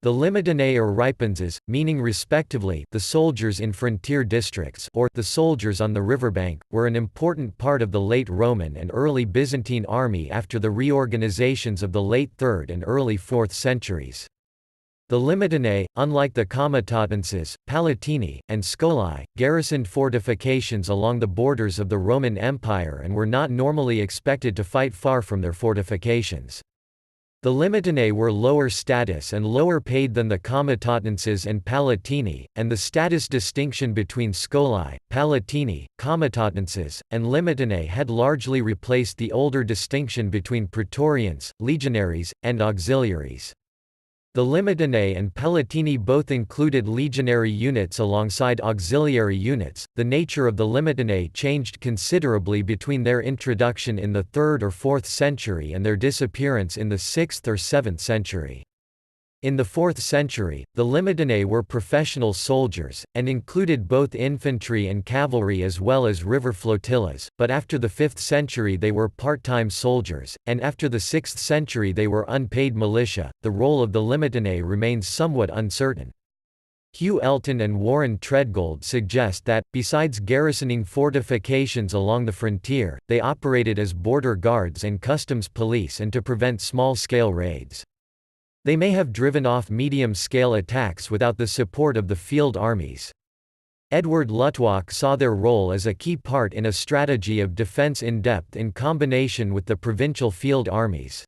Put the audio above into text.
The Limitanei or ripenses, meaning respectively the soldiers in frontier districts or the soldiers on the riverbank, were an important part of the late Roman and early Byzantine army after the reorganizations of the late 3rd and early 4th centuries. The Limitanei, unlike the comitatenses, palatini, and scolae, garrisoned fortifications along the borders of the Roman Empire and were not normally expected to fight far from their fortifications. The Limitanei were lower status and lower paid than the comitatenses and palatini, and the status distinction between scolae, palatini, comitatenses, and Limitanei had largely replaced the older distinction between praetorians, legionaries, and auxiliaries. The Limitanei and palatini both included legionary units alongside auxiliary units. The nature of the Limitanei changed considerably between their introduction in the 3rd or 4th century and their disappearance in the 6th or 7th century. In the 4th century, the Limitanei were professional soldiers, and included both infantry and cavalry as well as river flotillas, but after the 5th century they were part-time soldiers, and after the 6th century they were unpaid militia. The role of the Limitanei remains somewhat uncertain. Hugh, Elton and Warren Treadgold suggest that, besides garrisoning fortifications along the frontier, they operated as border guards and customs police and to prevent small-scale raids. They may have driven off medium-scale attacks without the support of the field armies. Edward Luttwak saw their role as a key part in a strategy of defense in depth in combination with the provincial field armies.